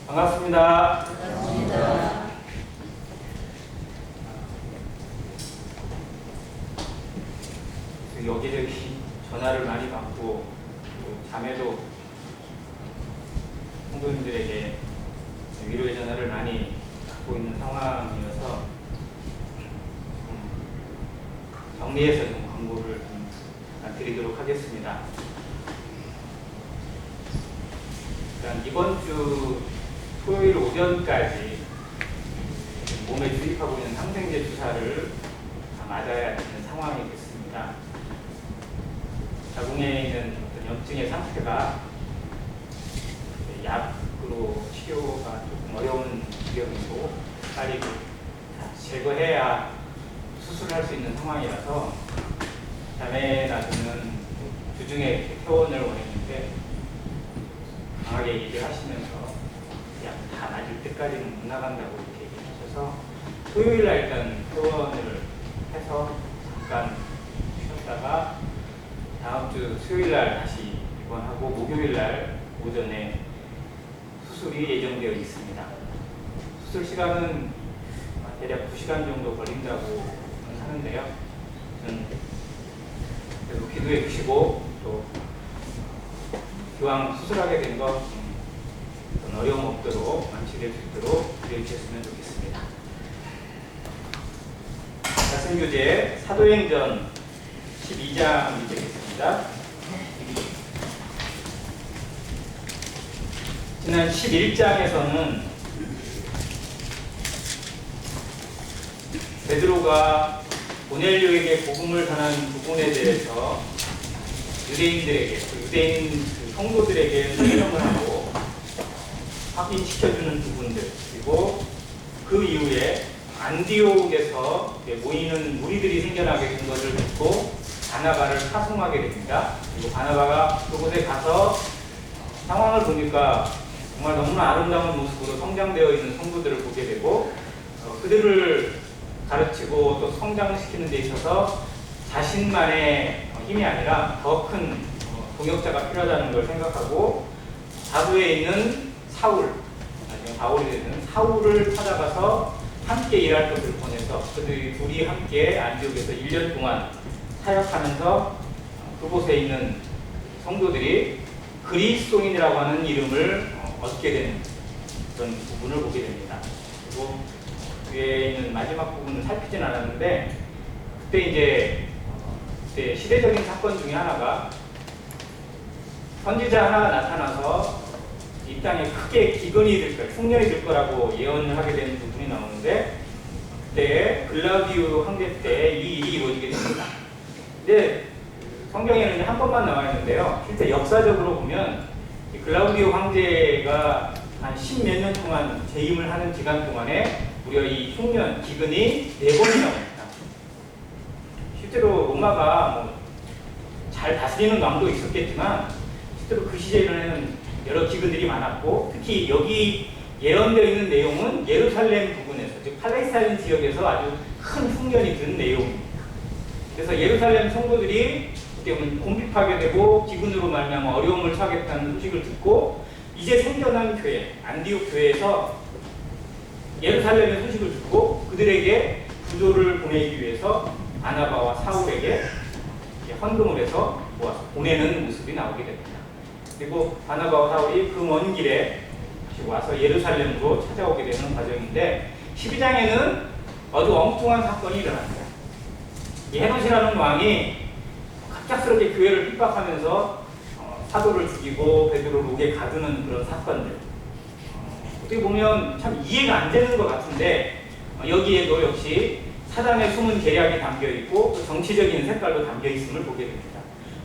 반갑습니다. 반갑습니다. 여기저기 전화를 많이 받고 자매도 성도님들에게 위로의 전화를 많이 받고 있는 상황이어서 정리해서 좀 광고를 좀 드리도록 하겠습니다. 일단 이번 주 토요일 오전까지 몸에 주입하고 있는 항생제 주사를 다 맞아야 되는 상황이 됐습니다. 자궁에 있는 어떤 염증의 상태가 약으로 치료가 조금 어려운 지경이고 빨리 제거해야 수술을 할 수 있는 상황이라서 자매나 저는 주중에 퇴원을 원했는데 강하게 얘기를 하시면서 약 다 맞을 때까지는 못 나간다고 이렇게 얘기하셔서 토요일날 일단 퇴원을 해서 잠깐 쉬었다가 다음 주 수요일날 다시 입원하고 목요일날 오전에 수술이 예정되어 있습니다. 수술 시간은 대략 2시간 정도 걸린다고 하는데요. 그래서 기도해 주시고 또 기왕 수술하게 된 거 어려움 없도록 완치될 수 있도록 기도해 주셨으면 좋겠습니다. 말씀 교재 사도행전 12장이 되겠습니다. 지난 11장에서는 베드로가 고넬료에게 복음을 전한 부분에 대해서 유대인들에게, 유대인 성도들에게 설명을 하고 확인시켜주는 부분들, 그리고 그 이후에 안디옥에서 모이는 무리들이 생겨나게 된 것을 듣고 바나바를 파송하게 됩니다. 그리고 바나바가 그곳에 가서 상황을 보니까 정말 너무나 아름다운 모습으로 성장되어 있는 성도들을 보게 되고 그들을 가르치고 또 성장시키는 데 있어서 자신만의 힘이 아니라 더 큰 동역자가 필요하다는 걸 생각하고 다도에 있는 사울, 나중에 바울이 되는 사울을 찾아가서 함께 일할 것을 권해서 그들이 둘이 함께 안디옥에서 1년 동안 사역하면서 그곳에 있는 성도들이 그리스도인이라고 하는 이름을 얻게 되는 그런 부분을 보게 됩니다. 그리고 뒤에 있는 마지막 부분은 살피진 않았는데 그때 시대적인 사건 중에 하나가 선지자 하나가 나타나서 이 땅에 크게 기근이 될 거야, 흉년이 될 거라고 예언을 하게 되는 부분이 나오는데 그때 글라우디오 황제 때 이 일이 이루어지게 됩니다. 근데 성경에는 한 번만 나와 있는데요. 실제 역사적으로 보면 글라우디오 황제가 한 10몇 년 동안 재임을 하는 기간 동안에 무려 이 흉년, 기근이 4번이나 옵니다. 실제로 로마가 잘 다스리는 왕도 있었겠지만 실제로 그 시절에는 여러 기근들이 많았고 특히 여기 예언되어 있는 내용은 예루살렘 부근에서 즉 팔레스타인 지역에서 아주 큰 흉년이 든 내용입니다. 그래서 예루살렘 성도들이 곤핍하게 되고 기근으로 말미암아 어려움을 처하겠다는 소식을 듣고 이제 생겨난 교회 안디옥 교회에서 예루살렘의 소식을 듣고 그들에게 구조를 보내기 위해서 바나바와 사울에게 헌금을 해서 모아서 보내는 모습이 나오게 됩니다. 그리고 바나바와 사울이 그 먼 길에 와서 예루살렘으로 찾아오게 되는 과정인데 12장에는 아주 엉뚱한 사건이 일어납니다. 이 헤롯이라는 왕이 갑작스럽게 교회를 핍박하면서 사도를 죽이고 베드로를 옥에 가두는 그런 사건들 어떻게 보면 참 이해가 안 되는 것 같은데 여기에도 역시 사단의 숨은 계략이 담겨있고 또 정치적인 색깔도 담겨있음을 보게 됩니다.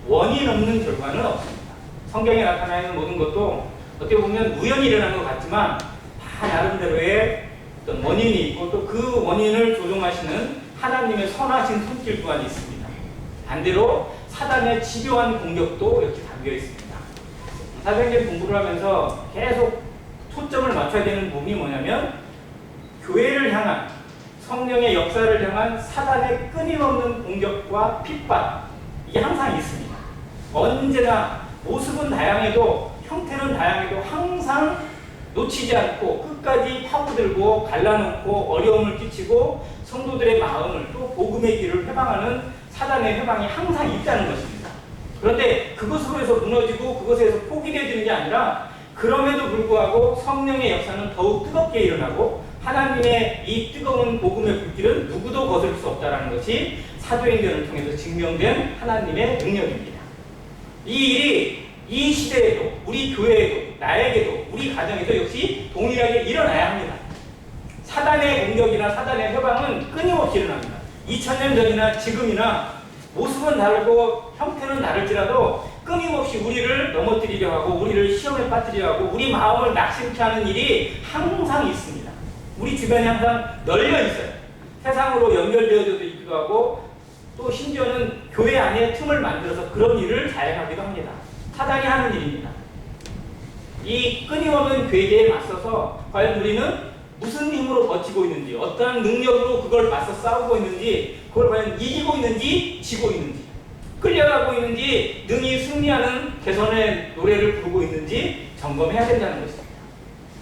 원인 없는 결과는 없습니다. 성경에 나타나 있는 모든 것도 어떻게 보면 우연히 일어난 것 같지만 다 나름대로의 어떤 원인이 있고 또 그 원인을 조종하시는 하나님의 선하신 손길 또한 있습니다. 반대로 사단의 집요한 공격도 이렇게 담겨 있습니다. 사도행전 공부를 하면서 계속 초점을 맞춰야 되는 부분이 뭐냐면 교회를 향한 성령의 역사를 향한 사단의 끊임없는 공격과 핍박 이게 항상 있습니다. 언제나 모습은 다양해도 형태는 다양해도 항상 놓치지 않고 끝까지 파고들고 갈라놓고 어려움을 끼치고 성도들의 마음을 또 복음의 길을 회방하는 사단의 회방이 항상 있다는 것입니다. 그런데 그것으로 해서 무너지고 그것에서 포기되어지는 게 아니라 그럼에도 불구하고 성령의 역사는 더욱 뜨겁게 일어나고 하나님의 이 뜨거운 복음의 불길은 누구도 거스를 수 없다는 것이 사도행전을 통해서 증명된 하나님의 능력입니다. 이 일이 이 시대에도 우리 교회에도 나에게도 우리 가정에도 역시 동일하게 일어나야 합니다. 사단의 공격이나 사단의 회방은 끊임없이 일어납니다. 2000년 전이나 지금이나 모습은 다르고 형태는 다를지라도 끊임없이 우리를 넘어뜨리려 하고 우리를 시험에 빠뜨리려 하고 우리 마음을 낙심케 하는 일이 항상 있습니다. 우리 주변에 항상 널려 있어요. 세상으로 연결되어져 있기도 하고 또 심지어는 교회 안에 틈을 만들어서 그런 일을 자행하기도 합니다. 사단이 하는 일입니다. 이 끊임없는 괴계에 맞서서 과연 우리는 무슨 힘으로 버티고 있는지, 어떠한 능력으로 그걸 맞서 싸우고 있는지, 그걸 과연 이기고 있는지, 지고 있는지, 끌려가고 있는지, 능히 승리하는 개선의 노래를 부르고 있는지 점검해야 된다는 것입니다.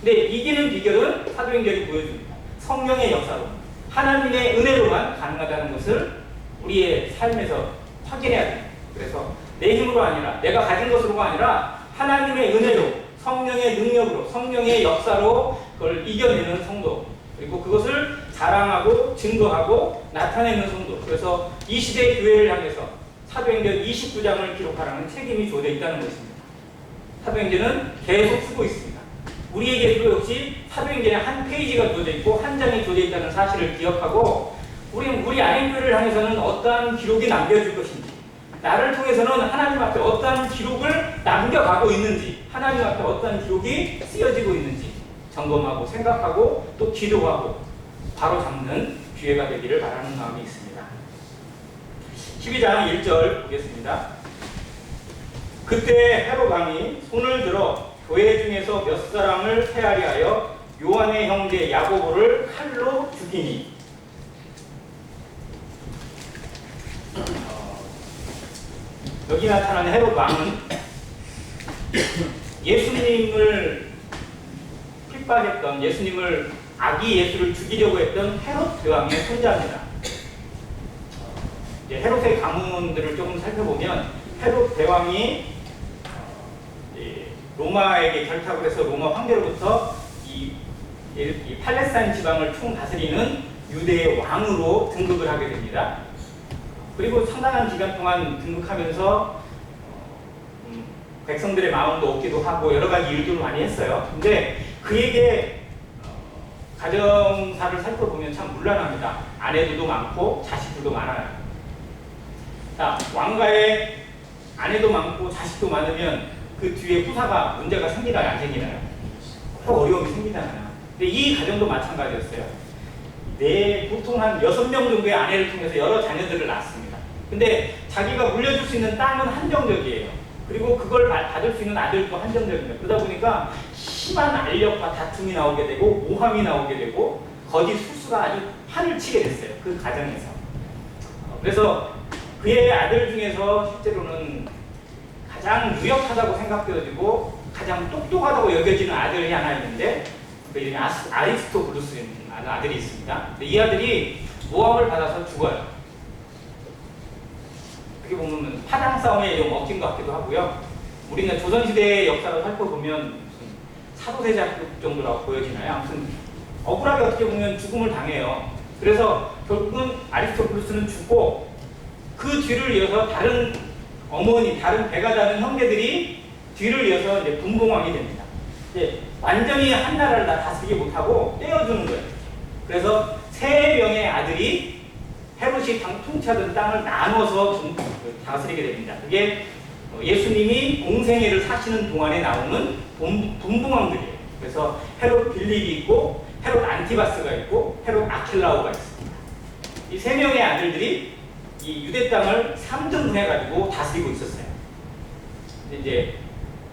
근데 이기는 비결은 사도행전이 보여줍니다. 성령의 역사로, 하나님의 은혜로만 가능하다는 것을 우리의 삶에서 확인해야 됩니다. 그래서 내 힘으로 아니라, 내가 가진 것으로가 아니라 하나님의 은혜로, 성령의 능력으로, 성령의 역사로 그걸 이겨내는 성도, 그리고 그것을 자랑하고 증거하고 나타내는 성도. 그래서 이 시대의 교회를 향해서 사도행전 29장을 기록하라는 책임이 주어져 있다는 것입니다. 사도행전은 계속 쓰고 있습니다. 우리에게도 역시 사도행전에 한 페이지가 주어져 있고 한 장이 주어져 있다는 사실을 기억하고 우리는 우리 안행교회를 향해서는 어떠한 기록이 남겨질 것인지, 나를 통해서는 하나님 앞에 어떠한 기록을 남겨가고 있는지, 하나님 앞에 어떠한 기록이 쓰여지고 있는지 점검하고 생각하고 또 기도하고 바로 잡는 기회가 되기를 바라는 마음이 있습니다. 12장 1절 보겠습니다. 그때 헤롯 왕이 손을 들어 교회 중에서 몇 사람을 헤아리 하여 요한의 형제 야고보를 칼로 죽이니. 여기 나타나는 헤롯 왕은 예수님을 핍박했던, 예수님을 아기 예수를 죽이려고 했던 헤롯 대왕의 손자입니다. 이제 헤롯의 가문들을 조금 살펴보면 헤롯 대왕이 로마에게 결탁을 해서 로마 황제로부터 이 팔레스타인 지방을 총 다스리는 유대의 왕으로 등극을 하게 됩니다. 그리고 상당한 기간 동안 등극하면서 백성들의 마음도 얻기도 하고 여러 가지 일들을 많이 했어요. 근데 그에게 가정사를 살펴보면 참 문란합니다. 아내들도 많고 자식들도 많아요. 자, 왕가에 아내도 많고 자식도 많으면 그 뒤에 후사가 문제가 생기나요? 안 생기나요? 꼭 어려움이 생기잖아요. 근데 이 가정도 마찬가지였어요. 보통 한 6명 정도의 아내를 통해서 여러 자녀들을 낳았습니다. 근데 자기가 물려줄 수 있는 땅은 한정적이에요. 그리고 그걸 받을 수 있는 아들도 한정적입니다. 그러다 보니까 심한 알력과 다툼이 나오게 되고 모함이 나오게 되고 거짓 술수가 아주 판을 치게 됐어요. 그 가정에서. 그래서 그의 아들 중에서 실제로는 가장 유력하다고 생각되어지고 가장 똑똑하다고 여겨지는 아들이 하나 있는데 그 이름이 아리스토블루스라는 아들이 있습니다. 근데 이 아들이 모함을 받아서 죽어요. 어떻게 보면 파당 싸움에 좀 얽힌 것 같기도 하고요. 우리는 조선시대의 역사를 살펴보면 무슨 사도세자급 정도라고 보여지나요? 아무튼 억울하게 어떻게 보면 죽음을 당해요. 그래서 결국은 아리스토블루스는 죽고 그 뒤를 이어서 다른 어머니, 다른 배가 다른 형제들이 뒤를 이어서 이제 분봉왕이 됩니다. 이제 완전히 한 나라를 다 다스리지 못하고 떼어주는 거예요. 그래서 3명의 아들이 헤롯이 통치하던 땅을 나눠서 다스리게 됩니다. 그게 예수님이 공생애를 사시는 동안에 나오는 분봉왕들이에요. 그래서 헤롯 빌립이 있고 헤롯 안티바스가 있고 헤롯 아킬라오가 있습니다. 이 3명의 아들들이 이 유대 땅을 3등분해가지고 다스리고 있었어요. 이제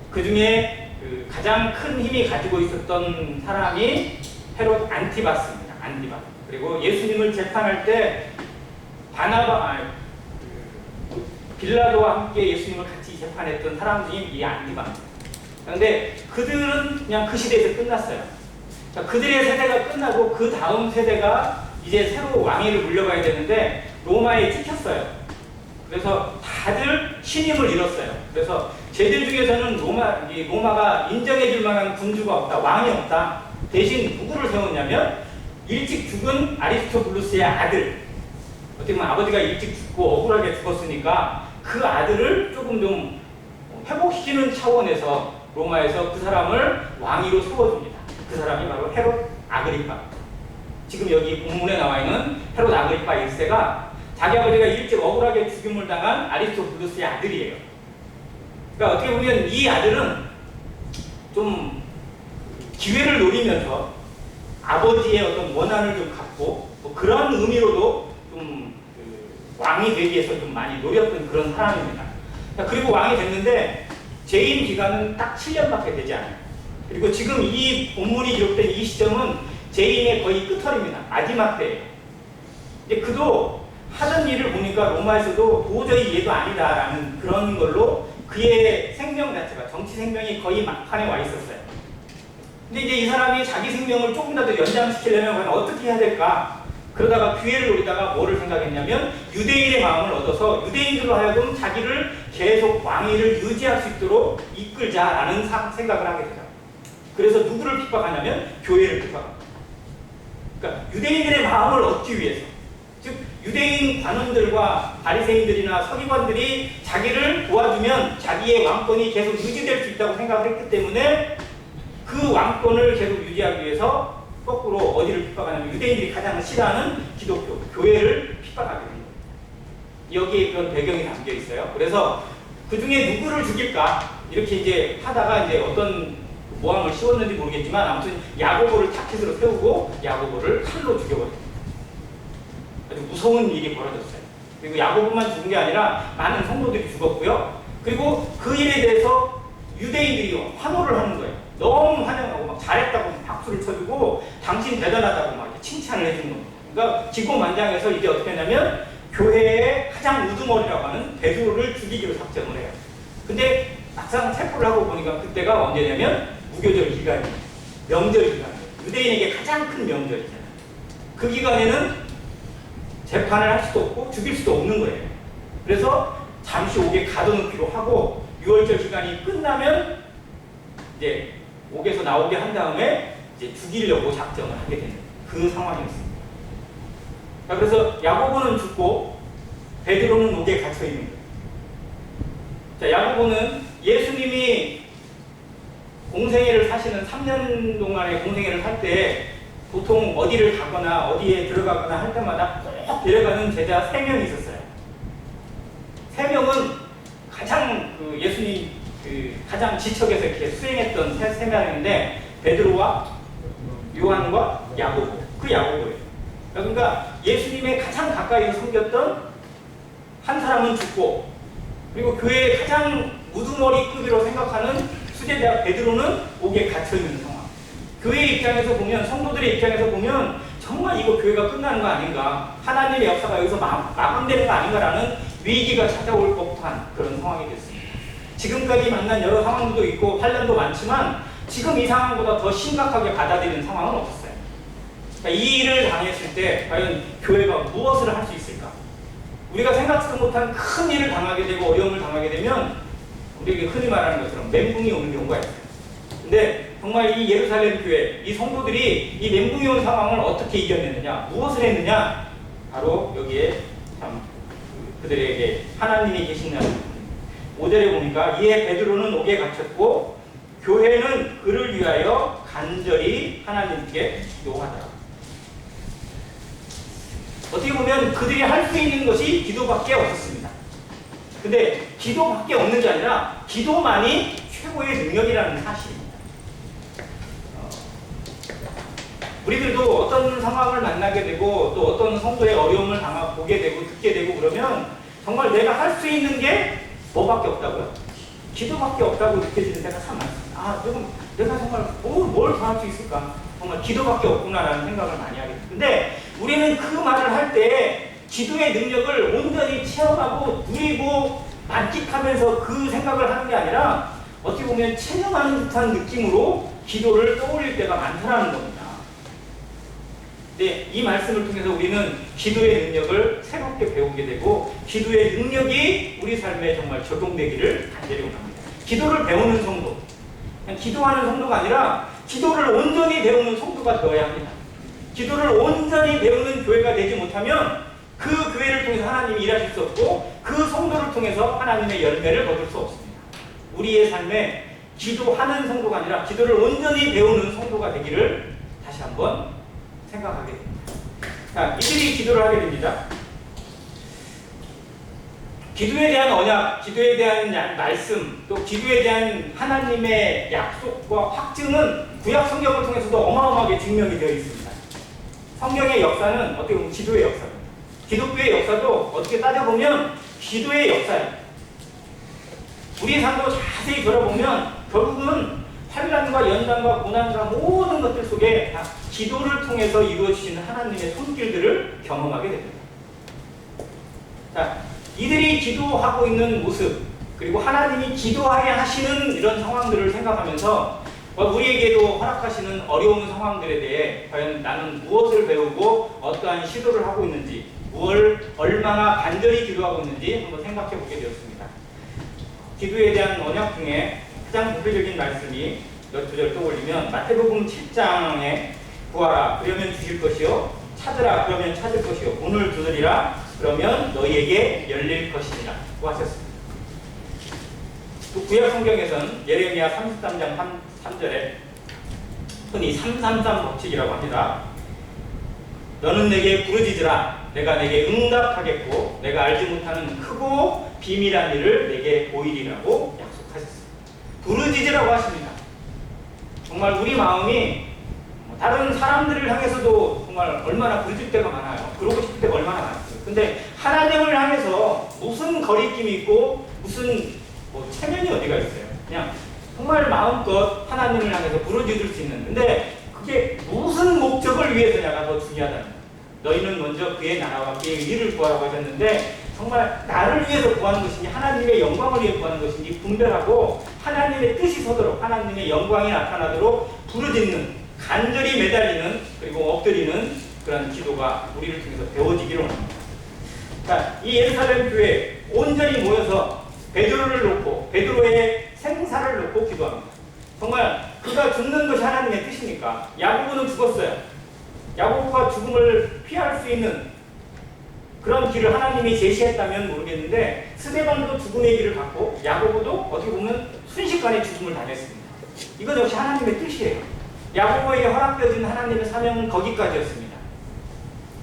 그 중에 그 가장 큰 힘이 가지고 있었던 사람이 헤롯 안티바스입니다. 안티바스. 그리고 예수님을 재판할 때 빌라도와 함께 예수님을 같이 재판했던 사람 중에 이 안티바스. 그런데 그들은 그냥 그 시대에서 끝났어요. 자, 그들의 세대가 끝나고 그 다음 세대가 이제 새로 왕위를 물려가야 되는데 로마에 찍혔어요. 그래서 다들 신임을 잃었어요. 그래서 쟤들 중에서는 로마가 인정해줄 만한 군주가 없다, 왕이 없다. 대신 누구를 세웠냐면 일찍 죽은 아리스토블루스의 아들. 어떻게 보면 아버지가 일찍 죽고 억울하게 죽었으니까 그 아들을 조금 좀 회복시키는 차원에서 로마에서 그 사람을 왕위로 세워줍니다. 그 사람이 바로 헤롯 아그리파. 지금 여기 본문에 나와 있는 헤롯 아그리파 1세가 자기 아버지가 일찍 억울하게 죽임을 당한 아리스토블루스의 아들이에요. 그러니까 어떻게 보면 이 아들은 좀 기회를 노리면서 아버지의 어떤 원한을 좀 갖고 뭐 그런 의미로도 좀 왕이 되기 위해서 좀 많이 노렸던 그런 사람입니다. 그리고 왕이 됐는데 재임 기간은 딱 7년밖에 되지 않아요. 그리고 지금 이 본문이 기록된 이 시점은 재임의 거의 끝털입니다. 마지막 때예요. 근데 그도 하던 일을 보니까 로마에서도 도저히 얘도 아니다라는 그런 걸로 그의 생명 자체가, 정치 생명이 거의 막판에 와 있었어요. 근데 이제 이 사람이 자기 생명을 조금이라도 연장시키려면 과연 어떻게 해야 될까? 그러다가 기회를 노리다가 뭐를 생각했냐면 유대인의 마음을 얻어서 유대인들로 하여금 자기를 계속 왕위를 유지할 수 있도록 이끌자라는 생각을 하게 되죠. 그래서 누구를 핍박하냐면 교회를 핍박합니다. 그러니까 유대인들의 마음을 얻기 위해서, 즉 유대인 관원들과 바리새인들이나 서기관들이 자기를 도와주면 자기의 왕권이 계속 유지될 수 있다고 생각을 했기 때문에 그 왕권을 계속 유지하기 위해서 거꾸로 어디를 핍박하냐면 유대인들이 가장 싫어하는 기독교, 교회를 핍박하게 됩니다. 여기에 그런 배경이 담겨 있어요. 그래서 그 중에 누구를 죽일까 이렇게 이제 하다가 이제 어떤 모함을 씌웠는지 모르겠지만 아무튼 야고보를 타깃으로 세우고 야고보를 칼로 죽여버립니다. 아주 무서운 일이 벌어졌어요. 그리고 야고보만 죽은 게 아니라 많은 성도들이 죽었고요. 그리고 그 일에 대해서 유대인들이 환호를 하는 거예요. 너무 환영하고 막 잘했다고 박수를 쳐주고 당신 대단하다고 막 이렇게 칭찬을 해주는 겁니다. 그러니까 기고만장해서 이제 어떻게 하냐면 교회의 가장 우두머리라고 하는 베드로를 죽이기로 작정을 해요. 근데 막상 체포를 하고 보니까 그때가 언제냐면 무교절 기간이에요. 명절 기간이에요. 유대인에게 가장 큰 명절이잖아요. 그 기간에는 재판을 할 수도 없고 죽일 수도 없는 거예요. 그래서 잠시 옥에 가둬놓기로 하고 6월절 기간이 끝나면 이제 옥에서 나오게 한 다음에 이제 죽이려고 작정을 하게 되는 그 상황이었습니다. 그래서 야고보는 죽고 베드로는 옥에 갇혀 있는 거예요. 자, 야고보는 예수님이 공생애를 사시는 3년 동안의 공생애를 살 때 보통 어디를 가거나 어디에 들어가거나 할 때마다 꼭 데려가는 제자 3명이 있었어요. 3명은 가장 예수님 가장 지척에서 이렇게 수행했던 세 명인데 베드로와 요한과 야고보, 그 야고보예요. 그러니까 예수님의 가장 가까이서 섬겼던 한 사람은 죽고 그리고 교회의 가장 우두머리급으로 생각하는 수제자 베드로는 옥에 갇혀있는 상황. 교회 입장에서 보면, 성도들의 입장에서 보면 정말 이거 교회가 끝나는 거 아닌가, 하나님의 역사가 여기서 마감되는 거 아닌가라는 위기가 찾아올 법한 그런 상황이 됐습니다. 지금까지 만난 여러 상황도 있고 환란도 많지만 지금 이 상황보다 더 심각하게 받아들이는 상황은 없었어요. 그러니까 이 일을 당했을 때 과연 교회가 무엇을 할 수 있을까? 우리가 생각지도 못한 큰 일을 당하게 되고 어려움을 당하게 되면 우리에게 흔히 말하는 것처럼 멘붕이 오는 경우가 있어요. 근데 정말 이 예루살렘 교회, 이 성도들이 이 멘붕이 온 상황을 어떻게 이겨냈느냐, 무엇을 했느냐, 바로 여기에 참 그들에게 하나님이 계신다는 5절에 보니까 이에 베드로는 옥에 갇혔고 교회는 그를 위하여 간절히 하나님께 기도하더라. 어떻게 보면 그들이 할 수 있는 것이 기도밖에 없었습니다. 근데 기도밖에 없는 게 아니라 기도만이 최고의 능력이라는 사실입니다. 우리들도 어떤 상황을 만나게 되고 또 어떤 성도의 어려움을 보게 되고 듣게 되고 그러면 정말 내가 할 수 있는 게 뭐밖에 없다고요? 기도밖에 없다고 느껴지는 때가 참 많습니다. 아, 내가 정말 뭘 더 할 수 있을까? 정말 기도밖에 없구나라는 생각을 많이 하게 됩니다. 근데 우리는 그 말을 할 때 기도의 능력을 온전히 체험하고 누리고 만끽하면서 그 생각을 하는 게 아니라 어떻게 보면 체념하는 듯한 느낌으로 기도를 떠올릴 때가 많다는 겁니다. 네, 이 말씀을 통해서 우리는 기도의 능력을 새롭게 배우게 되고 기도의 능력이 우리 삶에 정말 적용되기를 간절히 원합니다. 기도를 배우는 성도, 그냥 기도하는 성도가 아니라 기도를 온전히 배우는 성도가 되어야 합니다. 기도를 온전히 배우는 교회가 되지 못하면 그 교회를 통해서 하나님이 일하실 수 없고 그 성도를 통해서 하나님의 열매를 거둘 수 없습니다. 우리의 삶에 기도하는 성도가 아니라 기도를 온전히 배우는 성도가 되기를 다시 한번 생각하게 됩니다. 자, 이들이 기도를 하게 됩니다. 기도에 대한 언약, 기도에 대한 말씀, 또 기도에 대한 하나님의 약속과 확증은 구약 성경을 통해서도 어마어마하게 증명이 되어 있습니다. 성경의 역사는 어떻게 보면 기도의 역사입니다. 기독교의 역사도 어떻게 따져보면 기도의 역사예요. 우리의 삶도 자세히 돌아보면 결국은 환난과 연단과 고난과 모든 것들 속에 다 기도를 통해서 이루어지시는 하나님의 손길들을 경험하게 됩니다. 자, 이들이 기도하고 있는 모습, 그리고 하나님이 기도하게 하시는 이런 상황들을 생각하면서 우리에게도 허락하시는 어려운 상황들에 대해 과연 나는 무엇을 배우고 어떠한 시도를 하고 있는지, 무엇을 얼마나 간절히 기도하고 있는지 한번 생각해 보게 되었습니다. 기도에 대한 언약 중에 가장 대표적인 말씀이 몇 구절 떠올리면 마태복음 7장에 구하라 그러면 주실 것이요 찾으라 그러면 찾을 것이요 문을 두드리라 그러면 너희에게 열릴 것이니라 고 하셨습니다. 또 구약 성경에서는 예레미야 33장 3절에 흔히 333 법칙이라고 합니다. 너는 내게 부르짖으라 내가 내게 응답하겠고 내가 알지 못하는 크고 비밀한 일을 내게 보이리라고 약속하셨습니다. 부르짖으라고 하십니다. 정말 우리 마음이 다른 사람들을 향해서도 정말 얼마나 부르짖을 때가 많아요. 그러고 싶을 때가 얼마나 많습니다. 근데 하나님을 향해서 무슨 거리낌이 있고 무슨 체면이 어디가 있어요. 그냥 정말 마음껏 하나님을 향해서 부르짖을 수 있는, 근데 그게 무슨 목적을 위해서냐가 더 중요하다는 거예요. 너희는 먼저 그의 나라와 그의 일을 구하라고 하셨는데 정말 나를 위해서 구하는 것인지 하나님의 영광을 위해 구하는 것인지 분별하고 하나님의 뜻이 서도록 하나님의 영광이 나타나도록 부르짖는, 간절히 매달리는, 그리고 엎드리는 그런 기도가 우리를 통해서 배워지기를 원합니다. 자, 이 예루살렘 교회에 온전히 모여서 베드로를 놓고 베드로의 생사를 놓고 기도합니다. 정말 그가 죽는 것이 하나님의 뜻입니까? 야고보는 죽었어요. 야고보가 죽음을 피할 수 있는 그런 길을 하나님이 제시했다면 모르겠는데 스데반도 죽음의 길을 갔고 야고보도 어떻게 보면 순식간에 죽음을 당했습니다. 이건 역시 하나님의 뜻이에요. 야고보에게 허락되어진 하나님의 사명은 거기까지였습니다.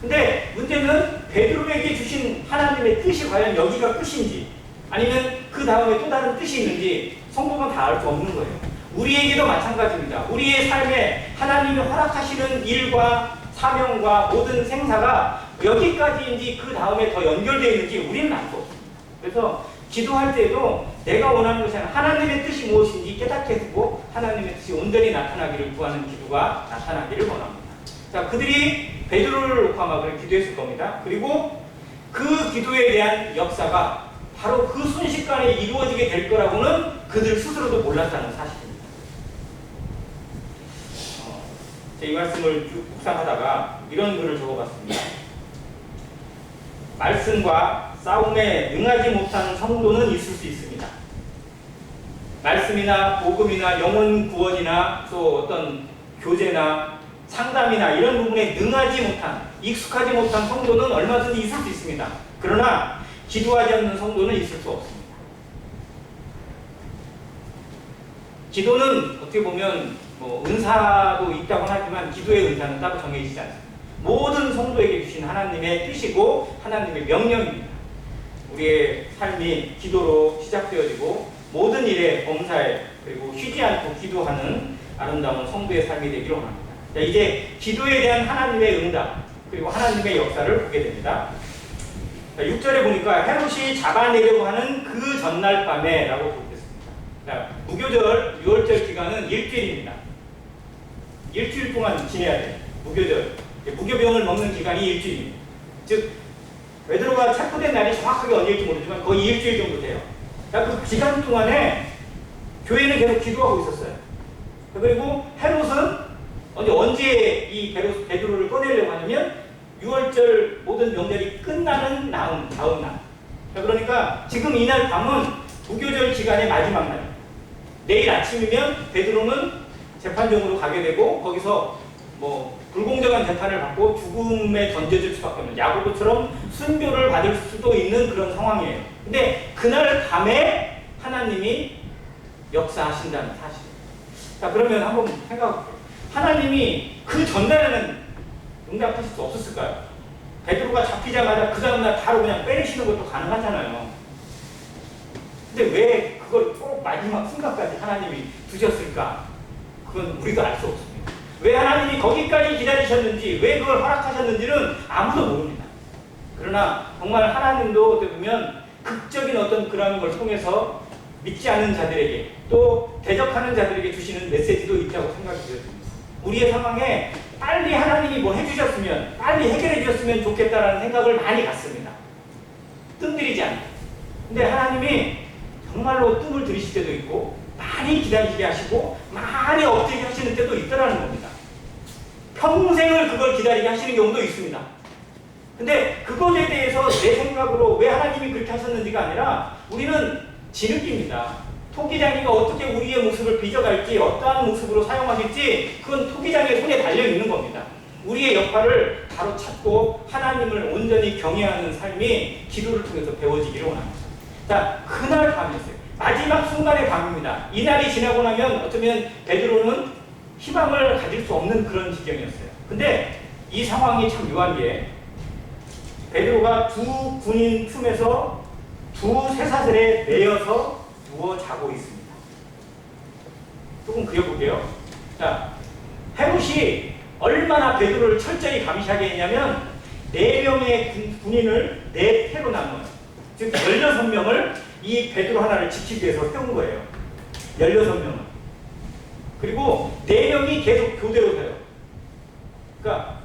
근데 문제는 베드로에게 주신 하나님의 뜻이 과연 여기가 끝인지 아니면 그 다음에 또 다른 뜻이 있는지 성도는 다 알 수 없는 거예요. 우리에게도 마찬가지입니다. 우리의 삶에 하나님이 허락하시는 일과 사명과 모든 생사가 여기까지인지 그 다음에 더 연결되어 있는지 우리는 알 수 없습니다. 그래서 기도할 때도 내가 원하는 것이 아니라 하나님의 뜻이 무엇인지 깨닫게 해주고 하나님의 뜻이 온전히 나타나기를 구하는 기도가 나타나기를 원합니다. 자, 그들이 베드로를 놓고 아마 그렇게 기도했을 겁니다. 그리고 그 기도에 대한 역사가 바로 그 순식간에 이루어지게 될 거라고는 그들 스스로도 몰랐다는 사실입니다. 이 말씀을 쭉 묵상하다가 이런 글을 적어봤습니다. 말씀과 싸움에 능하지 못한 성도는 있을 수 있습니다. 말씀이나 복음이나 영혼 구원이나 또 어떤 교제나 상담이나 이런 부분에 능하지 못한, 익숙하지 못한 성도는 얼마든지 있을 수 있습니다. 그러나 기도하지 않는 성도는 있을 수 없습니다. 기도는 어떻게 보면 은사도 있다고 하지만 기도의 은사는 따로 정해지지 않습니다. 모든 성도에게 주신 하나님의 뜻이고 하나님의 명령입니다. 우리의 삶이 기도로 시작되어지고 모든 일에 범사에 그리고 쉬지 않고 기도하는 아름다운 성도의 삶이 되기를 원합니다. 자, 이제 기도에 대한 하나님의 응답 그리고 하나님의 역사를 보게 됩니다. 6절에 보니까 헤롯이 잡아내려고 하는 그 전날 밤에 라고 보겠습니다. 무교절 6월절 기간은 일주일입니다. 일주일 동안 지내야 돼요. 무교절. 무교병을 먹는 기간이 일주일입니다. 즉 베드로가 체포된 날이 정확하게 언제일지 모르지만 거의 일주일 정도 돼요. 그 기간 동안에 교회는 계속 기도하고 있었어요. 그리고 헤롯은 언제 이 베드로를 꺼내려고 하냐면 6월절 모든 명절이 끝나는 다음 날. 그러니까 지금 이날 밤은 무교절 기간의 마지막 날. 내일 아침이면 베드로는 재판정으로 가게 되고 거기서 뭐 불공정한 재판을 받고 죽음에 던져질 수밖에 없는 야고보처럼 순교를 받을 수도 있는 그런 상황이에요. 근데 그날 밤에 하나님이 역사하신다는 사실. 자, 그러면 한번 생각해볼게요. 하나님이 그 전날에는 응답하실 수 없었을까요? 베드로가 잡히자마자 그 다음날 바로 그냥 빼내시는 것도 가능하잖아요. 근데 왜 그걸 꼭 마지막 순간까지 하나님이 두셨을까? 그건 우리가 알 수 없습니다. 왜 하나님이 거기까지 기다리셨는지, 왜 그걸 허락하셨는지는 아무도 모릅니다. 그러나 정말 하나님도 어떻게 보면 극적인 어떤 그런 걸 통해서 믿지 않는 자들에게 또 대적하는 자들에게 주시는 메시지도 있다고 생각이 들었습니다. 우리의 상황에 빨리 하나님이 뭐 해주셨으면, 빨리 해결해 주셨으면 좋겠다라는 생각을 많이 갖습니다. 뜸들이지 않고. 근데 하나님이 정말로 뜸을 들이실 때도 있고 많이 기다리게 하시고 많이 엎드리게 하시는 때도 있더라는 겁니다. 평생을 그걸 기다리게 하시는 경우도 있습니다. 근데 그것에 대해서 내 생각으로 왜 하나님이 그렇게 하셨는지가 아니라 우리는 지느낍니다. 토기장이가 어떻게 우리의 모습을 빚어갈지, 어떠한 모습으로 사용하실지 그건 토기장의 손에 달려있는 겁니다. 우리의 역할을 바로 찾고 하나님을 온전히 경외하는 삶이 기도를 통해서 배워지기를 원합니다. 자, 그날 밤이었어요. 마지막 순간의 밤입니다. 이날이 지나고 나면 어쩌면 베드로는 희망을 가질 수 없는 그런 지경이었어요. 근데 이 상황이 참 묘한 게 베드로가 두 군인 틈에서 두 쇠사슬에 매여서 누워 자고 있습니다. 조금 그려볼게요. 자, 헤롯이 얼마나 베드로를 철저히 감시하게 했냐면 4명의 군인을 4패로 나눠요. 즉 16명을 이 베드로 하나를 지키기 위해서 세운 거예요. 16명을. 그리고 4명이 계속 교대로 돼요. 그러니까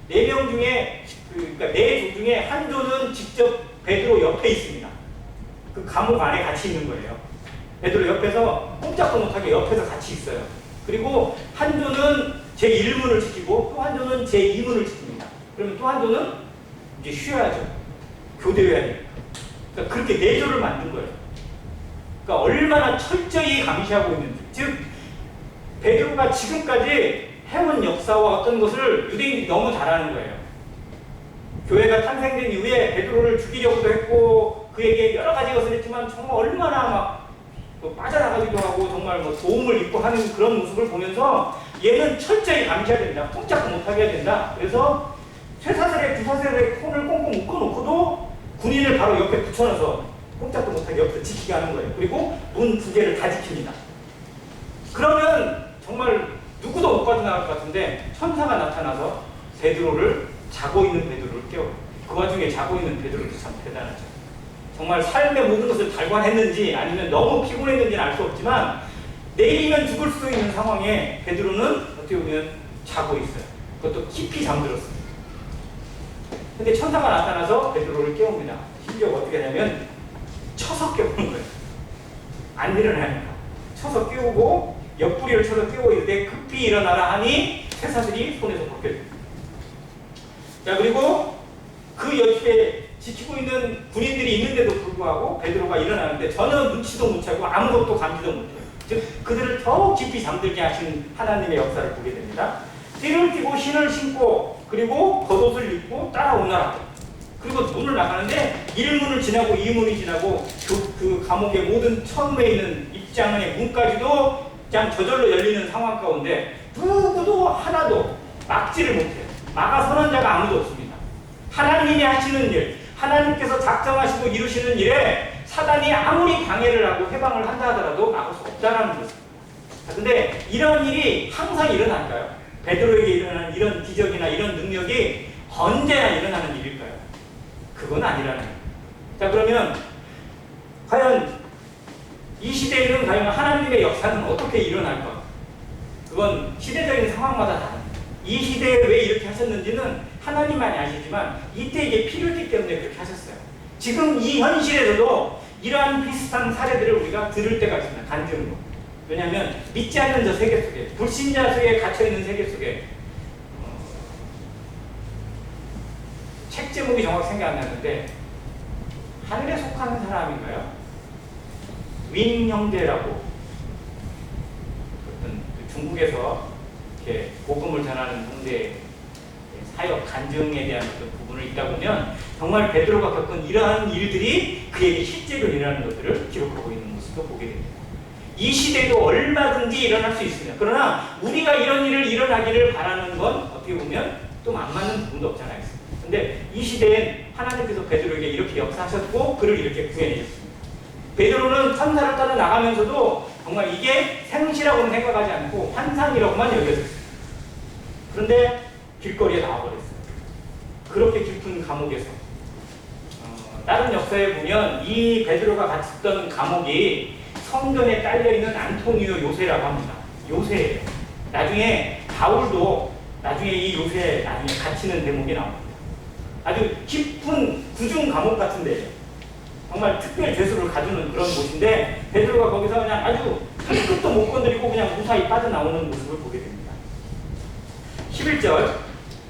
4명 중에 그러니까 4조 중에 한 조는 직접 베드로 옆에 있습니다. 그 감옥 안에 같이 있는 거예요. 베드로 옆에서 꼼짝도 못하게 옆에서 같이 있어요. 그리고 한 조는 제1문을 지키고 또 한 조는 제2문을 지킵니다. 그러면 또 한 조는 이제 쉬어야죠. 교대해야 되니까. 그러니까 그렇게 4조를 만든 거예요. 그러니까 얼마나 철저히 감시하고 있는지. 즉 베드로가 지금까지 해온 역사와 어떤 것을 유대인들이 너무 잘 아는 거예요. 교회가 탄생된 이후에 베드로를 죽이려고도 했고 그에게 여러 가지 것을 했지만 정말 얼마나 막 빠져나가기도 하고 정말 뭐 도움을 입고 하는 그런 모습을 보면서 얘는 철저히 감시해야 된다. 꼼짝도 못하게 해야 된다. 그래서 쇠사슬에 두 사슬에 손을 꽁꽁 묶어놓고도 군인을 바로 옆에 붙여놔서 꼼짝도 못하게 옆에서 지키게 하는 거예요. 그리고 문 2개를 다 지킵니다. 그러면 정말 누구도 못 빠져나갈 것 같은데 천사가 나타나서 베드로를 자고 있는 베드로를 깨워요. 그 와중에 자고 있는 베드로도 참 대단하죠. 정말 삶의 모든 것을 달관했는지 아니면 너무 피곤했는지는 알 수 없지만 내일이면 죽을 수도 있는 상황에 베드로는 어떻게 보면 자고 있어요. 그것도 깊이 잠들었습니다. 근데 천사가 나타나서 베드로를 깨웁니다. 심지어 어떻게 하냐면 쳐서 깨우는 거예요. 안 일어나니까. 쳐서 깨우고 옆구리를 쳐서 깨워 이르되 급히 일어나라 하니 쇠사슬이 손에서 벗겨집니다. 자, 그리고 그 옆에 지키고 있는 군인들이 있는데도 불구하고 베드로가 일어나는데 전혀 눈치도 못 채고 아무것도 감지도 못해요. 즉 그들을 더욱 깊이 잠들게 하신 하나님의 역사를 보게 됩니다. 띠를 띠고 신을 신고 그리고 겉옷을 입고 따라오너라. 그리고 문을 나가는데 1문을 지나고 2문이 지나고 그 감옥의 모든 처음에 있는 입장의 문까지도 그냥 저절로 열리는 상황 가운데 누구도 하나도 막지를 못해요. 막아서는 자가 아무도 없습니다. 하나님이 하시는 일, 하나님께서 작정하시고 이루시는 일에 사단이 아무리 방해를 하고 해방을 한다 하더라도 막을 수 없다는 것입니다. 근데 이런 일이 항상 일어날까요? 베드로에게 일어나는 이런 기적이나 이런 능력이 언제나 일어나는 일일까요? 그건 아니라는 거예요. 자, 그러면 과연 이 시대에는 과연 하나님의 역사는 어떻게 일어날까? 그건 시대적인 상황마다 다릅니다. 이 시대에 왜 이렇게 하셨는지는 하나님만이 아시지만 이때 이게 필요했기 때문에 그렇게 하셨어요. 지금 이 현실에서도 이러한 비슷한 사례들을 우리가 들을 때가 있습니다. 간증으로. 왜냐하면 믿지 않는 저 세계 속에, 불신자 속에 갇혀있는 세계 속에 책 제목이 정확히 생각 안 나는데 하늘에 속하는 사람인가요? 윈 형제라고 어떤 중국에서 이렇게 복음을 전하는 형제 사역 간증에 대한 어떤 부분을 읽다 보면 정말 베드로가 겪은 이러한 일들이 그에게 실제로 일어나는 것들을 기록하고 있는 모습도 보게 됩니다. 이 시대에도 얼마든지 일어날 수 있습니다. 그러나 우리가 이런 일을 일어나기를 바라는 건 어떻게 보면 또 안 맞는 부분도 없지 않아 있습니다. 근데 이 시대엔 하나님께서 베드로에게 이렇게 역사하셨고 그를 이렇게 구해내셨습니다. 베드로는 천사를 따라 나가면서도 정말 이게 생시라고는 생각하지 않고 환상이라고만 여겼습니다. 그런데 길거리에 나와버렸어요. 그렇게 깊은 감옥에서 다른 역사에 보면 이 베드로가 갇혔던 감옥이 성전에 딸려있는 안토니오 요새라고 합니다. 요새예요. 나중에 바울도 나중에 이 요새 나중에 갇히는 대목이 나옵니다. 아주 깊은 구중 감옥 같은 데예요. 정말 특별 죄수를 가두는 그런 곳인데 베드로가 거기서 그냥 아주 한 끝도 못 건드리고 그냥 무사히 빠져나오는 모습을 보게 됩니다. 11절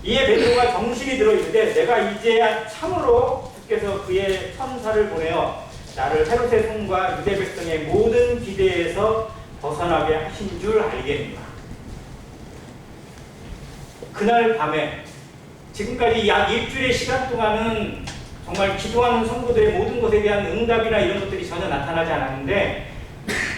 이에 베드로가 정신이 들어있는데 내가 이제야 참으로 주께서 그의 천사를 보내어 나를 헤롯의 손과 유대 백성의 모든 기대에서 벗어나게 하신 줄 알겠노라. 그날 밤에 지금까지 약 일주일의 시간 동안은 정말 기도하는 성도들의 모든 것에 대한 응답이나 이런 것들이 전혀 나타나지 않았는데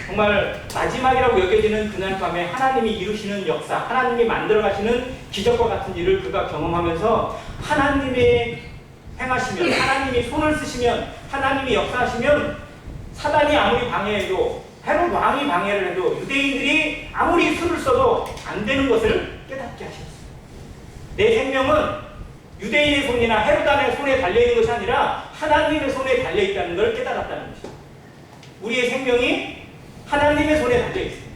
정말 마지막이라고 여겨지는 그날 밤에 하나님이 이루시는 역사, 하나님이 만들어가시는 기적과 같은 일을 그가 경험하면서 하나님의 행하시면, 하나님이 손을 쓰시면, 하나님이 역사하시면 사단이 아무리 방해해도, 헤롯 왕이 방해를 해도, 유대인들이 아무리 수를 써도 안 되는 것을 깨닫게 하셨어요. 내 생명은 유대인의 손이나 헤롯 왕의 손에 달려있는 것이 아니라 하나님의 손에 달려있다는 걸 깨달았다는 것이죠. 우리의 생명이 하나님의 손에 달려있습니다.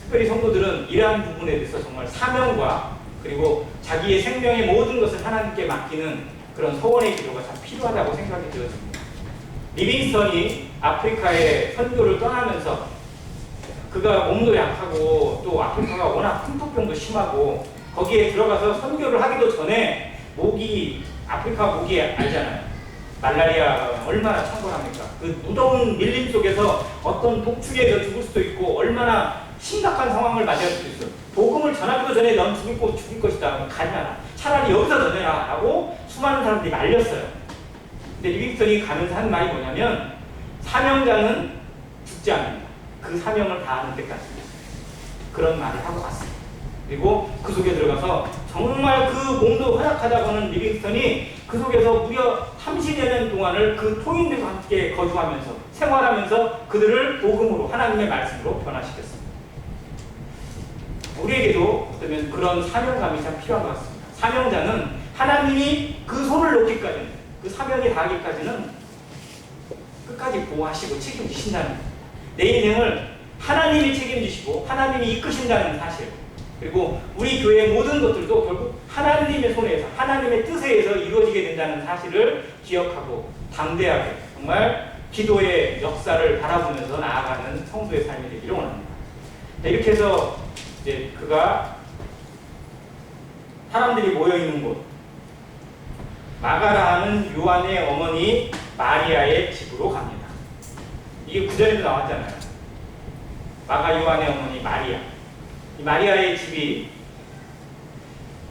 특별히 성도들은 이러한 부분에 대해서 정말 사명과 그리고 자기의 생명의 모든 것을 하나님께 맡기는 그런 소원의 기도가 참 필요하다고 생각이 되어집니다. 리빙스턴이 아프리카에 선교를 떠나면서 그가 몸도 약하고 또 아프리카가 워낙 풍토병도 심하고 거기에 들어가서 선교를 하기도 전에 아프리카 모기 알잖아요. 말라리아가 얼마나 창궐합니까? 그 무더운 밀림 속에서 어떤 독충에 죽을 수도 있고 얼마나 심각한 상황을 맞이할 수도 있어요. 복음을 전하기도 전에 넌 죽일 것이다. 가지 마라. 차라리 여기서 전해라. 라고 수많은 사람들이 말렸어요. 근데 리빙스턴이 가면서 한 말이 뭐냐면 사명자는 죽지 않는다. 그 사명을 다하는 때까지. 그런 말을 하고 갔어요. 그리고 그 속에 들어가서 정말 그 몸도 허약하다고 하는 리빙스턴이 그 속에서 무려 30여 년 동안을 그 토인들과 함께 거주하면서 생활하면서 그들을 복음으로 하나님의 말씀으로 변화시켰습니다. 우리에게도 어쩌면 그런 사명감이 참 필요한 것 같습니다. 사명자는 하나님이 그 손을 놓기까지는 그 사명이 닿기까지는 끝까지 보호하시고 책임지신다는 내 인생을 하나님이 책임지시고 하나님이 이끄신다는 사실 그리고 우리 교회의 모든 것들도 결국 하나님의 손에서 하나님의 뜻에 의해서 이루어지게 된다는 사실을 기억하고 담대하게 정말 기도의 역사를 바라보면서 나아가는 성도의 삶이 되기를 원합니다. 이렇게 해서 이제 그가 사람들이 모여있는 곳 마가라 하는 요한의 어머니 마리아의 집으로 갑니다. 이게 구절에도 나왔잖아요. 마가 요한의 어머니 마리아. 이 마리아의 집이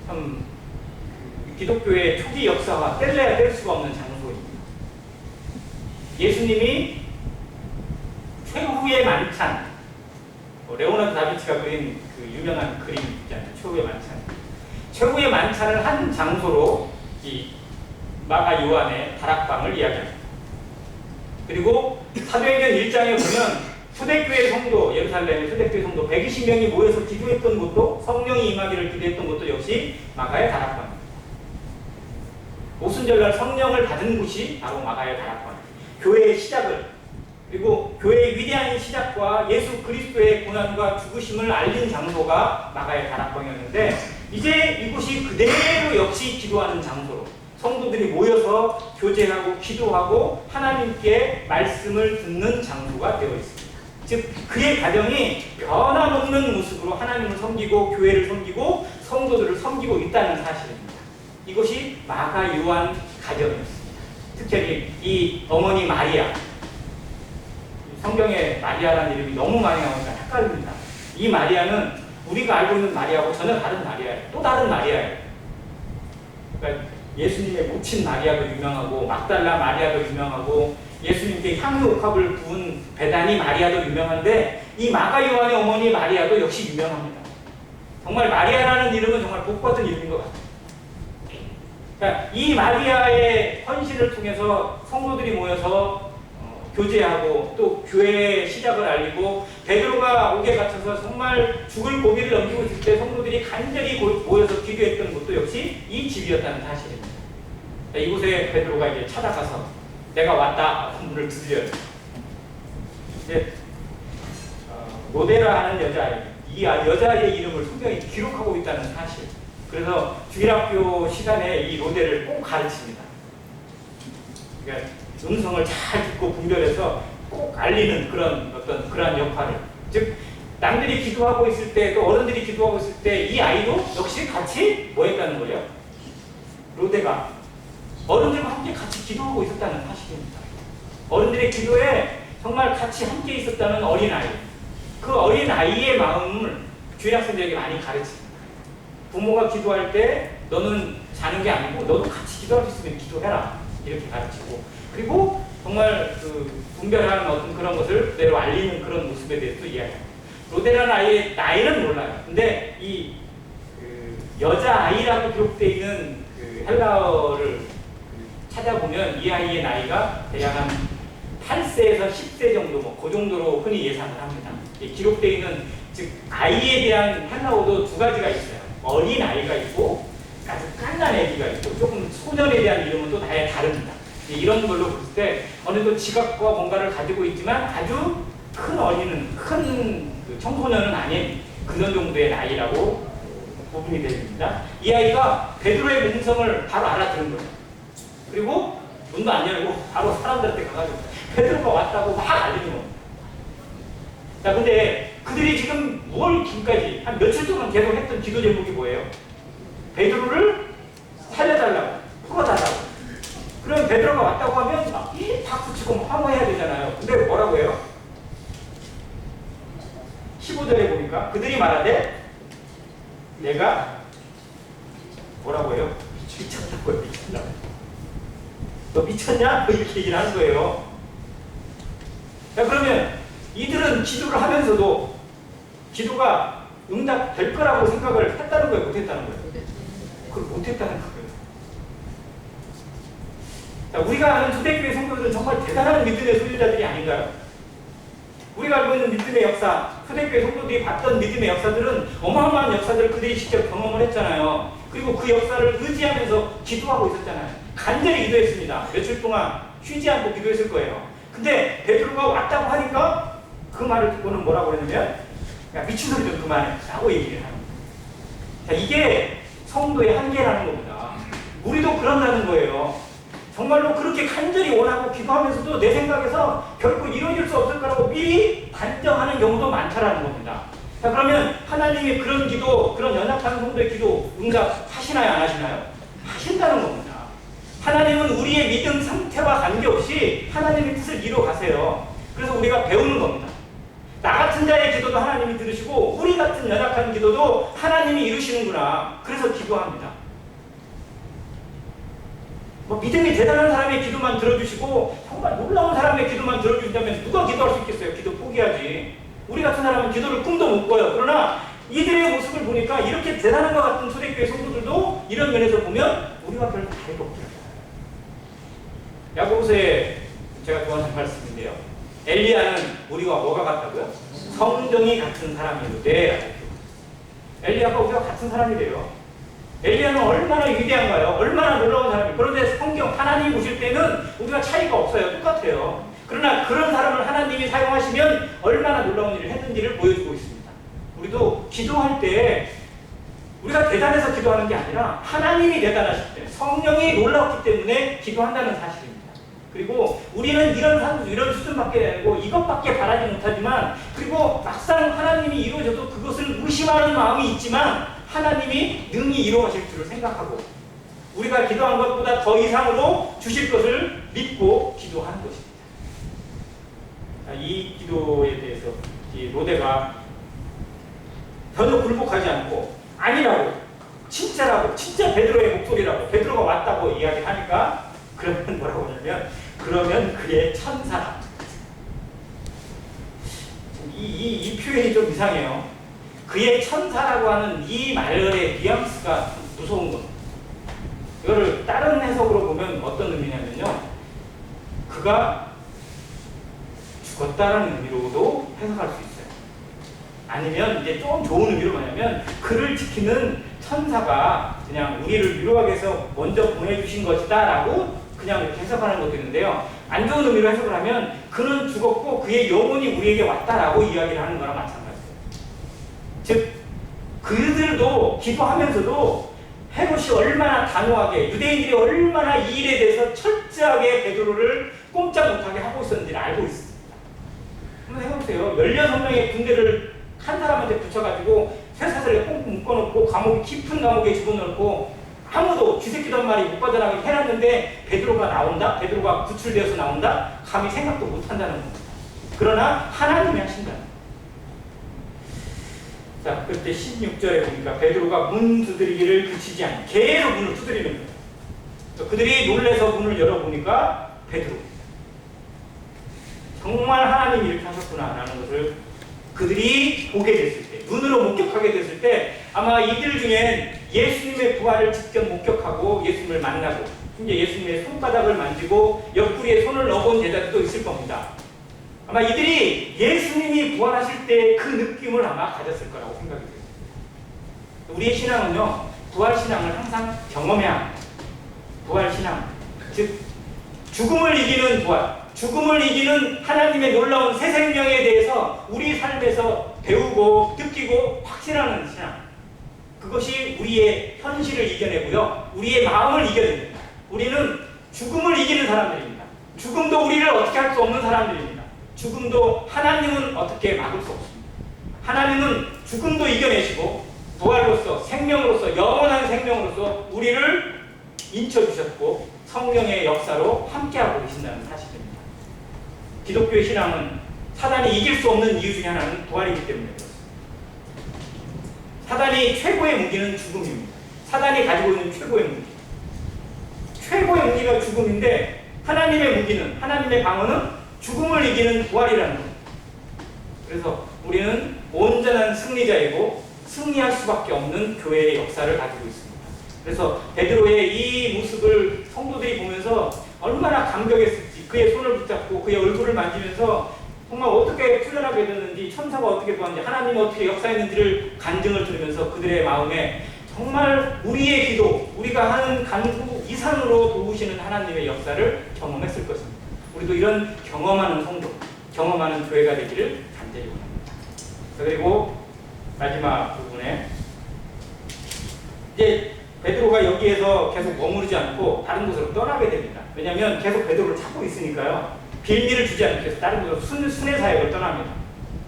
참 기독교의 초기 역사와 뗄래야 뗄 수가 없는 장소입니다. 예수님이 최후의 만찬, 레오나르도 다빈치가 그린 그 유명한 그림 있잖아요. 최후의 만찬. 최후의 만찬을 한 장소로 이 마가 요한의 다락방을 이야기합니다. 그리고 사도행전 1장에 보면 초대교회 성도, 예루살렘의 초대교회 성도 120명이 모여서 기도했던 곳도 성령이 임하기를 기도했던 곳도 역시 마가의 다락방입니다. 오순절날 성령을 받은 곳이 바로 마가의 다락방. 교회의 시작을 그리고 교회의 위대한 시작과 예수 그리스도의 고난과 죽으심을 알린 장소가 마가의 다락방이었는데 이제 이곳이 그대로 역시 기도하는 장소로 성도들이 모여서 교제하고 기도하고 하나님께 말씀을 듣는 장소가 되어 있습니다. 즉 그의 가정이 변함없는 모습으로 하나님을 섬기고 교회를 섬기고 성도들을 섬기고 있다는 사실입니다. 이것이 마가 요한 가정이었습니다. 특별히 이 어머니 마리아, 성경에 마리아라는 이름이 너무 많이 나오니까 헷갈립니다. 이 마리아는 우리가 알고 있는 마리아하고 전혀 다른 마리아예요. 또 다른 마리아예요. 그러니까 예수님의 모친 마리아도 유명하고 막달라 마리아도 유명하고 예수님께 향유옥합을 부은 베다니 마리아도 유명한데 이 마가 요한의 어머니 마리아도 역시 유명합니다. 정말 마리아라는 이름은 정말 복받은 이름인 것 같아요. 그러니까 이 마리아의 헌신을 통해서 성도들이 모여서 교제하고 또 교회의 시작을 알리고 베드로가 옥에 갇혀서 정말 죽을 고비를 넘기고 있을 때 성도들이 간절히 모여서 기도했던 곳도 역시 이 집이었다는 사실입니다. 이곳에 베드로가 이제 찾아가서 내가 왔다 문을 두드려요. 이제 로데라 하는 여자아이, 이 여자아이의 이름을 성경이 기록하고 있다는 사실. 그래서 주일학교 시간에 이 로데를 꼭 가르칩니다. 그러니까 음성을 잘 듣고 분별해서 꼭 알리는 그런 역할을. 즉 남들이 기도하고 있을 때 또 어른들이 기도하고 있을 때 이 아이도 역시 같이 뭐 했다는 거예요? 로데가 어른들과 함께 같이 기도하고 있었다는 사실입니다. 어른들의 기도에 정말 같이 함께 있었다는 어린아이. 그 어린아이의 마음을 주일학생들에게 많이 가르칩니다. 부모가 기도할 때 너는 자는 게 아니고 너도 같이 기도할 수 있으면 기도해라. 이렇게 가르치고 그리고 정말 그 분별하는 어떤 그런 것을 그대로 알리는 그런 모습에 대해서 이야기합니다. 로데라는 아이의 나이는 몰라요. 근데 이 여자아이라고 기록되어 있는 그 헬라어를 찾아보면 이 아이의 나이가 대략 한 8세에서 10세 정도 그 정도로 흔히 예상을 합니다. 기록되어 있는 즉 아이에 대한 헬라어도 두 가지가 있어요. 어린 아이가 있고 아주 깐난 애기가 있고 조금 소년에 대한 이름은 또 다릅니다. 이런 걸로 볼 때 어느 정도 지각과 뭔가를 가지고 있지만 아주 큰 어린은 큰 청소년은 아닌 그런 정도의 나이라고 구분이 됩니다. 이 아이가 베드로의 음성을 바로 알아들은 거예요. 그리고 문도 안 열고 바로 사람들한테 가가지고 베드로가 왔다고 막 알리는 겁니다. 자, 근데 그들이 지금 뭘 지금까지 한 며칠 동안 계속 했던 기도 제목이 뭐예요? 베드로를 살려달라고, 풀어달라고. 그럼 베드로가 왔다고 하면 막 박수치고 환호해야 되잖아요. 근데 뭐라고 해요? 15절에 보니까 그들이 말하되 내가 뭐라고 해요? 미쳤다고요. 미쳤다고. 너 미쳤냐? 이렇게 얘기를 하는 거예요. 자, 그러면 이들은 기도를 하면서도 기도가 응답될 거라고 생각을 했다는 거예요? 못했다는 거예요? 그걸 못했다는 거예요. 자, 우리가 아는 초대교회 성도들은 정말 대단한 믿음의 소유자들이 아닌가요? 우리가 알고 있는 믿음의 역사, 초대교회 성도들이 봤던 믿음의 역사들은 어마어마한 역사들을 그들이 직접 경험을 했잖아요. 그리고 그 역사를 의지하면서 기도하고 있었잖아요. 간절히 기도했습니다. 며칠 동안 쉬지 않고 기도했을 거예요. 근데 베드로가 왔다고 하니까 그 말을 듣고는 뭐라고 그랬냐면 야, 미친 소리 좀 그만해 라고 얘기를 합니다. 자, 이게 성도의 한계라는 겁니다. 우리도 그런다는 거예요. 정말로 그렇게 간절히 원하고 기도하면서도 내 생각에서 결코 이루어질 수 없을 거라고 미리 단정하는 경우도 많다라는 겁니다. 자, 그러면 하나님이 그런 기도, 그런 연약한 성도의 기도 응답하시나요? 안 하시나요? 하신다는 겁니다. 하나님은 우리의 믿음 상태와 관계없이 하나님의 뜻을 이루어 가세요. 그래서 우리가 배우는 겁니다. 나 같은 자의 기도도 하나님이 들으시고 우리 같은 연약한 기도도 하나님이 이루시는구나. 그래서 기도합니다. 뭐 믿음이 대단한 사람의 기도만 들어주시고 정말 놀라운 사람의 기도만 들어주신다면 누가 기도할 수 있겠어요? 기도 포기하지. 우리 같은 사람은 기도를 꿈도 못 꿔요. 그러나 이들의 모습을 보니까 이렇게 대단한 것 같은 초대교회 성도들도 이런 면에서 보면 우리가 별로 다르게 없더라고요. 야고보서에 제가 좋아하는 말씀인데요. 엘리야는 우리와 뭐가 같다고요? 성정이 같은 사람이로되. 엘리야가 우리가 같은 사람이래요. 엘리야는 얼마나 위대한가요? 얼마나 놀라운 사람이에요. 그런데 성경 하나님이 보실 때는 우리가 차이가 없어요. 똑같아요. 그러나 그런 사람을 하나님이 사용하시면 얼마나 놀라운 일을 했는지를 보여주고 있습니다. 우리도 기도할 때 우리가 대단해서 기도하는 게 아니라 하나님이 대단하시기 때문에 성령이 놀라웠기 때문에 기도한다는 사실입니다. 그리고 우리는 이런 수준밖에 아니고 이것밖에 바라지 못하지만 그리고 막상 하나님이 이루어져도 그것을 의심하는 마음이 있지만 하나님이 능히 이루어질 줄을 생각하고 우리가 기도한 것보다 더 이상으로 주실 것을 믿고 기도하는 것입니다. 이 기도에 대해서 이 로데가 전혀 굴복하지 않고 아니라고 진짜라고 진짜 베드로의 목소리라고 베드로가 왔다고 이야기하니까 그러면 뭐라고 하냐면 그러면 그의 천사라. 이 표현이 좀 이상해요. 그의 천사라고 하는 이 말의 뉘앙스가 무서운 겁니다. 이거를 다른 해석으로 보면 어떤 의미냐면요. 그가 죽었다라는 의미로도 해석할 수 있어요. 아니면 이제 좀 좋은 의미로 뭐냐면 그를 지키는 천사가 그냥 우리를 위로하기 위해서 먼저 보내주신 것이다 라고 그냥 이렇게 해석하는 것도 있는데요. 안 좋은 의미로 해석을 하면 그는 죽었고 그의 영혼이 우리에게 왔다라고 이야기를 하는 거랑 마찬가지예요. 즉 그들도 기도하면서도 헤롯이 얼마나 단호하게 유대인들이 얼마나 이 일에 대해서 철저하게 베드로를 꼼짝 못하게 하고 있었는지를 알고 있습니다. 한번 해보세요. 16명의 군대를 한 사람한테 붙여가지고 쇠사슬에 꽁꽁 묶어놓고 깊은 감옥에 집어넣고 아무도 쥐새끼도 한 마리 못 빠져나가게 해놨는데 베드로가 나온다? 베드로가 구출되어서 나온다? 감히 생각도 못한다는 겁니다. 그러나 하나님이 하신다. 자, 그때 16절에 보니까 베드로가 문 두드리기를 그치지 않고 계속 문을 두드리는 거예요. 그들이 놀래서 문을 열어보니까 베드로. 정말 하나님이 이렇게 하셨구나라는 것을 그들이 보게 됐을 때, 눈으로 목격하게 됐을 때 아마 이들 중엔 예수님의 부활을 직접 목격하고 예수님을 만나고 심지어 예수님의 손바닥을 만지고 옆구리에 손을 넣어본 제자들도 있을 겁니다. 아마 이들이 예수님이 부활하실 때 그 느낌을 아마 가졌을 거라고 생각이 돼요. 우리의 신앙은요, 부활신앙을 항상 경험해야 합니다. 부활신앙, 즉 죽음을 이기는 부활, 죽음을 이기는 하나님의 놀라운 새 생명에 대해서 우리 삶에서 배우고 느끼고 확신하는 신앙. 그것이 우리의 현실을 이겨내고요. 우리의 마음을 이겨냅니다. 우리는 죽음을 이기는 사람들입니다. 죽음도 우리를 어떻게 할 수 없는 사람들입니다. 죽음도 하나님은 어떻게 막을 수 없습니다. 하나님은 죽음도 이겨내시고 부활로서 생명으로서 영원한 생명으로서 우리를 인쳐주셨고 성령의 역사로 함께하고 계신다는 사실입니다. 기독교의 신앙은 사단이 이길 수 없는 이유 중에 하나는 부활이기 때문에 그렇습니다. 사단이 최고의 무기는 죽음입니다. 사단이 가지고 있는 최고의 무기. 최고의 무기가 죽음인데 하나님의 무기는, 하나님의 방어는 죽음을 이기는 부활이라는 겁니다. 그래서 우리는 온전한 승리자이고 승리할 수밖에 없는 교회의 역사를 가지고 있습니다. 그래서 베드로의 이 모습을 성도들이 보면서 얼마나 감격했을지 그의 손을 붙잡고 그의 얼굴을 만지면서 정말 어떻게 훈련하게 됐는지 천사가 어떻게 보았는지 하나님이 어떻게 역사했는지를 간증을 들으면서 그들의 마음에 정말 우리의 기도, 우리가 하는 간구 이상으로 도우시는 하나님의 역사를 경험했을 것입니다. 우리도 이런 경험하는 성도, 경험하는 교회가 되기를 간절히 원합니다. 그리고 마지막 부분에 이제 베드로가 여기에서 계속 머무르지 않고 다른 곳으로 떠나게 됩니다. 왜냐하면 계속 베드로를 찾고 있으니까요. 빌미를 주지 않기 위해서 다른 곳으로 순회 사역을 떠납니다.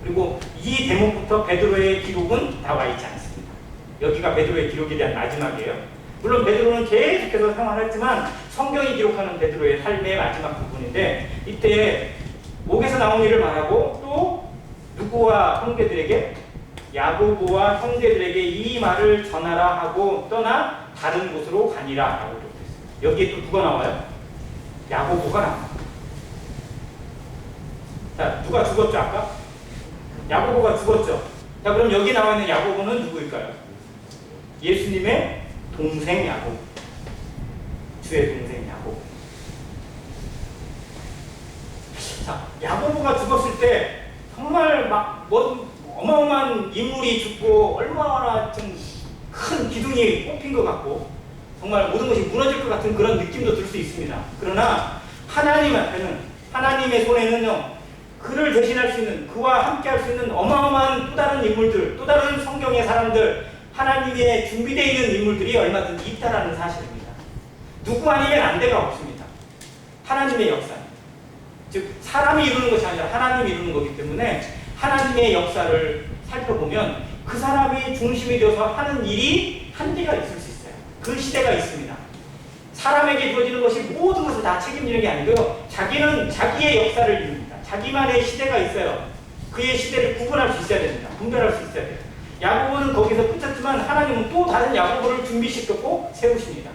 그리고 이 대목부터 베드로의 기록은 나와 있지 않습니다. 여기가 베드로의 기록에 대한 마지막이에요. 물론 베드로는 계속해서 생활했지만 성경이 기록하는 베드로의 삶의 마지막 부분인데 이때 목에서 나온 일을 말하고 또 누구와 형제들에게 야고보와 형제들에게 이 말을 전하라 하고 떠나 다른 곳으로 가니라 라고 적혀있어요. 여기에 또 누가 나와요? 야고보가 나와요. 자, 누가 죽었죠 아까? 야고보가 죽었죠. 자, 그럼 여기 나와 있는 야고보는 누구일까요? 예수님의 동생 야고보. 주의 동생 야고보. 자, 야고보가 죽었을 때 정말 막 어마어마한 인물이 죽고 얼마나 좀 큰 기둥이 뽑힌 것 같고 정말 모든 것이 무너질 것 같은 그런 느낌도 들 수 있습니다. 그러나 하나님 앞에는, 하나님의 손에는요, 그를 대신할 수 있는, 그와 함께 할 수 있는 어마어마한 또 다른 인물들, 또 다른 성경의 사람들, 하나님의 준비되어 있는 인물들이 얼마든지 있다라는 사실입니다. 누구 아니면 안 돼가 없습니다. 하나님의 역사. 즉 사람이 이루는 것이 아니라 하나님이 이루는 거기 때문에 하나님의 역사를 살펴보면 그 사람이 중심이 되어서 하는 일이 한계가 있을 수 있어요. 그 시대가 있습니다. 사람에게 주어지는 것이 모든 것을 다 책임지는 게 아니고요. 자기는 자기의 역사를 이룹니다. 자기만의 시대가 있어요. 그의 시대를 구분할 수 있어야 됩니다. 분별할 수 있어야 돼요. 야고보는 거기서 끝났지만 하나님은 또 다른 야고보를 준비시켰고 세우십니다.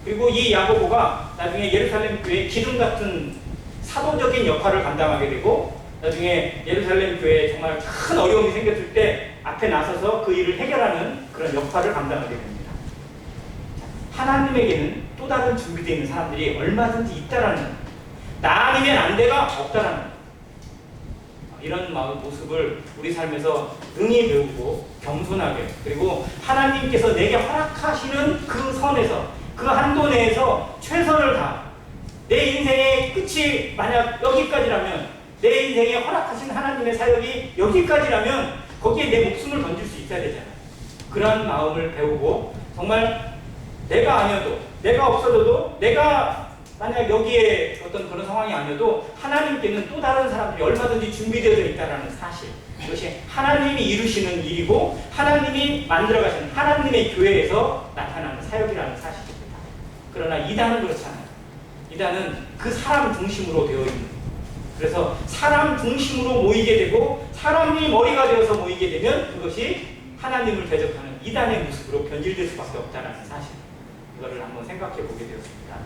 그리고 이 야고보가 나중에 예루살렘 교회의 기둥 같은 사도적인 역할을 감당하게 되고 나중에 예루살렘 교회에 정말 큰 어려움이 생겼을 때 앞에 나서서 그 일을 해결하는 그런 역할을 감당하게 됩니다. 하나님에게는 또 다른 준비되어 있는 사람들이 얼마든지 있다라는, 나 아니면 안 돼가 없다라는 이런 모습을 우리 삶에서 능히 배우고 겸손하게, 그리고 하나님께서 내게 허락하시는 그 선에서, 그 한도 내에서 최선을 다, 내 인생의 끝이 만약 여기까지라면, 내 인생에 허락하신 하나님의 사역이 여기까지라면 거기에 내 목숨을 던질 수 있어야 되잖아요. 그러한 마음을 배우고 정말 내가 아니어도, 내가 없어져도, 내가 만약 여기에 어떤 그런 상황이 아니어도 하나님께는 또 다른 사람들이 얼마든지 준비되어 있다는 사실, 이것이 하나님이 이루시는 일이고 하나님이 만들어가시는 하나님의 교회에서 나타나는 사역이라는 사실입니다. 그러나 이단은 그렇지 않아요. 이단은 그 사람 중심으로 되어 있는, 그래서 사람 중심으로 모이게 되고 사람이 머리가 되어서 모이게 되면 그것이 하나님을 대적하는 이단의 모습으로 변질될 수밖에 없다는 사실, 이거를 한번 생각해 보게 되었습니다.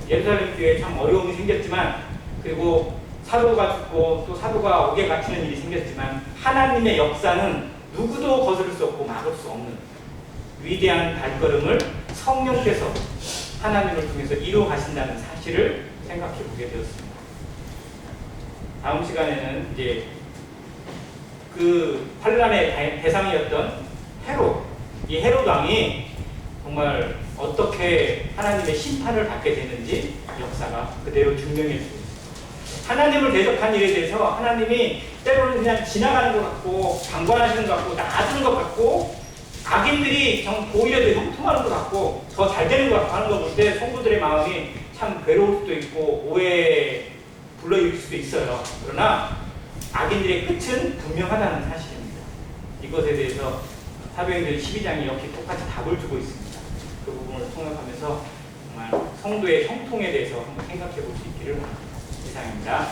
예루살렘 교회에 참 어려움이 생겼지만, 그리고 사도가 죽고 또 사도가 옥에 갇히는 일이 생겼지만 하나님의 역사는 누구도 거스를 수 없고 막을 수 없는 위대한 발걸음을 성령께서 하나님을 통해서 이루어 가신다는 사실을 생각해 보게 되었습니다. 다음 시간에는 이제 그 환란의 대상이었던 헤롯, 이 헤롯 왕이 정말 어떻게 하나님의 심판을 받게 되는지 역사가 그대로 증명해 주고 있습니다. 하나님을 대적한 일에 대해서 하나님이 때로는 그냥 지나가는 것 같고 방관하시는 것 같고 놔두는 것 같고 악인들이 오히려 더 형통하는 것 같고 더 잘 되는 것 같고 하는 걸 볼 때 성도들의 마음이 참 괴로울 수도 있고 오해에 불러일으킬 수도 있어요. 그러나 악인들의 끝은 분명하다는 사실입니다. 이것에 대해서 사도행전 12장이 이렇게 똑같이 답을 주고 있습니다. 그 부분을 통역하면서 정말 성도의 형통에 대해서 한번 생각해 볼 수 있기를 바랍니다. 이상입니다.